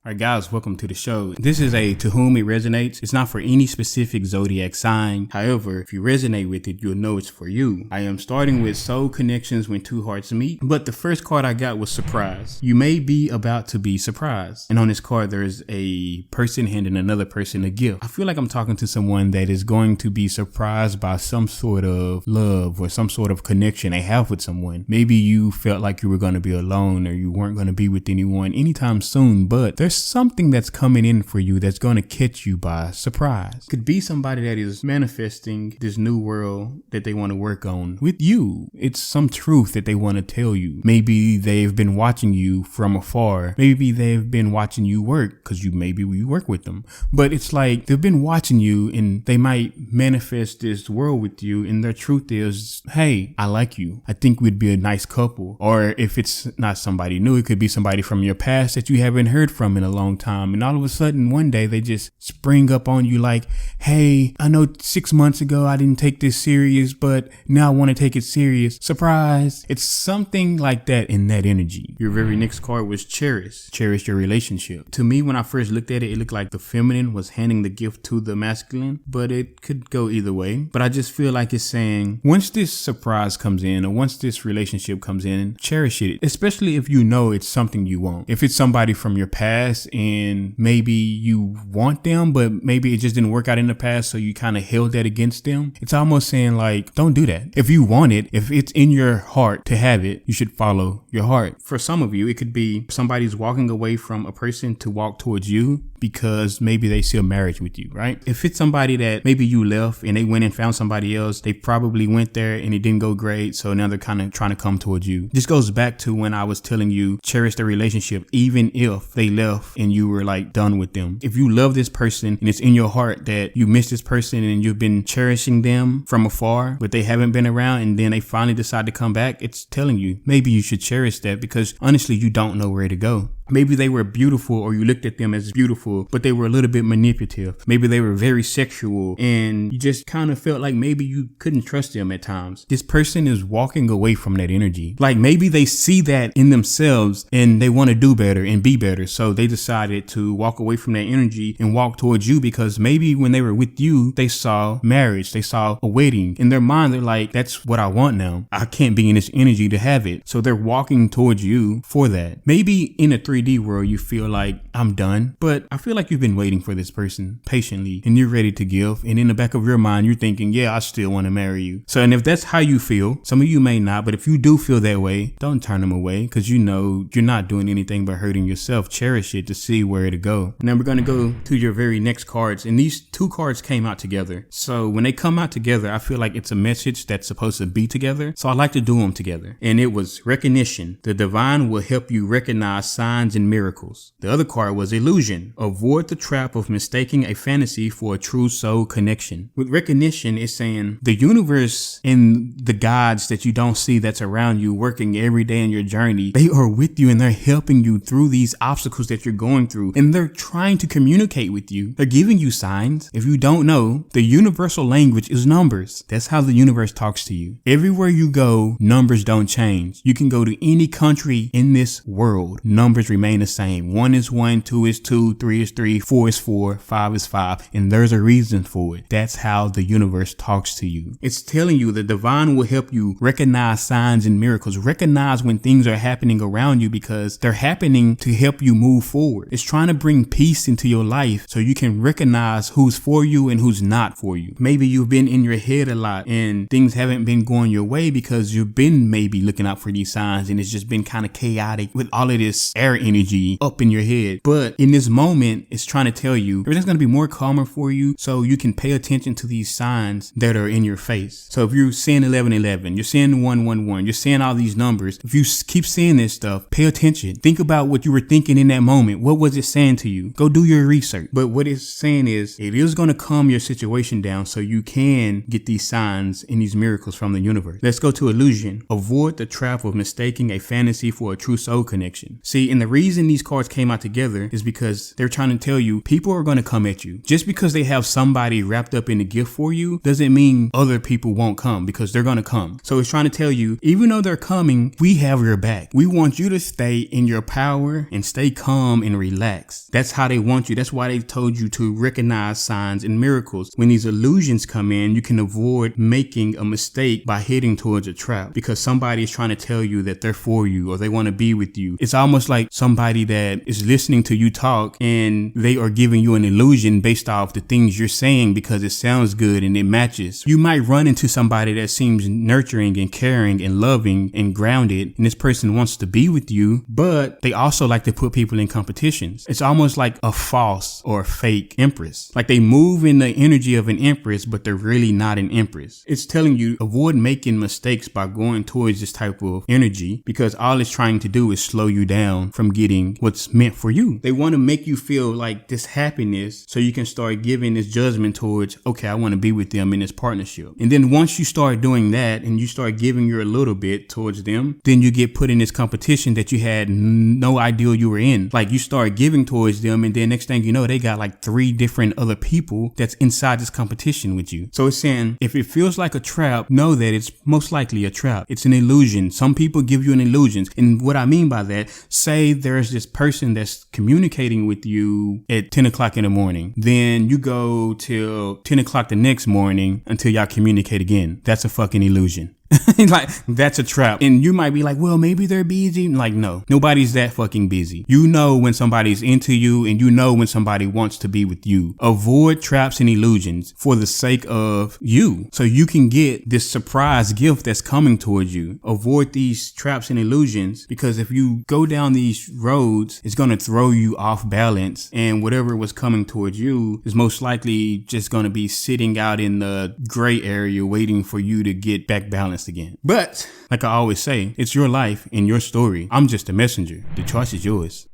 Alright guys, welcome to the show. This is a To Whom It Resonates. It's not for any specific zodiac sign. However, if you resonate with it, you'll know it's for you. I am starting with soul connections when two hearts meet, but the first card I got was surprise. You may be about to be surprised. And on this card, there's a person handing another person a gift. I feel like I'm talking to someone that is going to be surprised by some sort of love or some sort of connection they have with someone. Maybe you felt like you were going to be alone or you weren't going to be with anyone anytime soon, but there's something that's coming in for you that's going to catch you by surprise. Could be somebody that is manifesting this new world that they want to work on with you. It's some truth that they want to tell you. Maybe they've been watching you from afar. Maybe they've been watching you work because maybe you work with them. But it's like they've been watching you and they might manifest this world with you, and their truth is, hey, I like you. I think we'd be a nice couple. Or if it's not somebody new, it could be somebody from your past that you haven't heard from in a long time, and all of a sudden one day they just spring up on you like, hey, I know 6 months ago I didn't take this serious, but now I want to take it serious. Surprise. It's something like that in that energy. Your very next card was cherish. Cherish your relationship. To me, when I first looked at it, it looked like the feminine was handing the gift to the masculine, but it could go either way. But I just feel like it's saying, once this surprise comes in or once this relationship comes in, cherish it, especially if you know it's something you want. If it's somebody from your past and maybe you want them, but maybe it just didn't work out in the past, so you kind of held that against them. It's almost saying like, don't do that. If you want it, if it's in your heart to have it, you should follow your heart. For some of you, it could be somebody's walking away from a person to walk towards you because maybe they see a marriage with you, right? If it's somebody that maybe you left and they went and found somebody else, they probably went there and it didn't go great, so now they're kind of trying to come towards you. This goes back to when I was telling you, cherish the relationship even if they left and you were like done with them. If you love this person and it's in your heart that you miss this person and you've been cherishing them from afar, but they haven't been around and then they finally decide to come back, it's telling you maybe you should cherish that, because honestly, you don't know where to go. Maybe they were beautiful or you looked at them as beautiful, but they were a little bit manipulative. Maybe they were very sexual and you just kind of felt like maybe you couldn't trust them at times. This person is walking away from that energy. Like maybe they see that in themselves and they want to do better and be better. So they decided to walk away from that energy and walk towards you because maybe when they were with you, they saw marriage, they saw a wedding. In their mind, they're like, that's what I want now. I can't be in this energy to have it. So they're walking towards you for that. Maybe in a 3D world, you feel like I'm done, but I feel like you've been waiting for this person patiently and you're ready to give. And in the back of your mind, you're thinking, yeah, I still want to marry you. So, and if that's how you feel, some of you may not, but if you do feel that way, don't turn them away because you know you're not doing anything but hurting yourself. Cherish it to see where to go. Now we're going to go to your very next cards, and these two cards came out together. So when they come out together, I feel like it's a message that's supposed to be together. So I like to do them together. And it was recognition. The divine will help you recognize signs and miracles. The other card was illusion. Avoid the trap of mistaking a fantasy for a true soul connection. With recognition, it's saying the universe and the gods that you don't see that's around you working every day in your journey, they are with you and they're helping you through these obstacles that you're going through, and they're trying to communicate with you. They're giving you signs. If you don't know, the universal language is numbers. That's how the universe talks to you. Everywhere you go, numbers don't change. You can go to any country in this world, numbers remain the same. 1 is 1, 2 is 2, 3 is 3, 4 is 4, 5 is 5, and there's a reason for it. That's how the universe talks to you. It's telling you the divine will help you recognize signs and miracles. Recognize when things are happening around you because they're happening to help you move forward. It's trying to bring peace into your life so you can recognize who's for you and who's not for you. Maybe you've been in your head a lot and things haven't been going your way because you've been maybe looking out for these signs and it's just been kind of chaotic with all of this air energy up in your head. But in this moment, it's trying to tell you everything's going to be more calmer for you so you can pay attention to these signs that are in your face. So if you're seeing 1111, you're seeing 111, you're seeing all these numbers, if you keep seeing this stuff, pay attention. Think about what you were thinking in that moment. What was it saying to you? Go do your research. But what it's saying is it is going to calm your situation down so you can get these signs and these miracles from the universe. Let's go to illusion. Avoid the trap of mistaking a fantasy for a true soul connection. See, in the reason these cards came out together is because they're trying to tell you people are going to come at you. Just because they have somebody wrapped up in a gift for you doesn't mean other people won't come, because they're going to come. So it's trying to tell you, even though they're coming, we have your back. We want you to stay in your power and stay calm and relaxed. That's how they want you. That's why they told you to recognize signs and miracles. When these illusions come in, you can avoid making a mistake by heading towards a trap, because somebody is trying to tell you that they're for you or they want to be with you. It's almost like somebody that is listening to you talk and they are giving you an illusion based off the things you're saying because it sounds good and it matches. You might run into somebody that seems nurturing and caring and loving and grounded, and this person wants to be with you, but they also like to put people in competitions. It's almost like a false or fake empress. Like they move in the energy of an empress, but they're really not an empress. It's telling you avoid making mistakes by going towards this type of energy, because all it's trying to do is slow you down from getting what's meant for you. They want to make you feel like this happiness so you can start giving this judgment towards, okay, I want to be with them in this partnership. And then once you start doing that and you start giving your little bit towards them, then you get put in this competition that you had no idea you were in. Like you start giving towards them, and then next thing you know, they got like 3 different other people that's inside this competition with you. So it's saying, if it feels like a trap, know that it's most likely a trap. It's an illusion. Some people give you an illusion. And what I mean by that, say there's this person that's communicating with you at 10 o'clock in the morning. Then you go till 10 o'clock the next morning until y'all communicate again. That's a fucking illusion. Like, that's a trap. And you might be like, well, maybe they're busy. Like, no, nobody's that fucking busy. You know when somebody's into you, and you know when somebody wants to be with you. Avoid traps and illusions for the sake of you, so you can get this surprise gift that's coming towards you. Avoid these traps and illusions, because if you go down these roads, it's going to throw you off balance, and whatever was coming towards you is most likely just going to be sitting out in the gray area waiting for you to get back balanced again. But like I always say, it's your life and your story. I'm just a messenger. The choice is yours.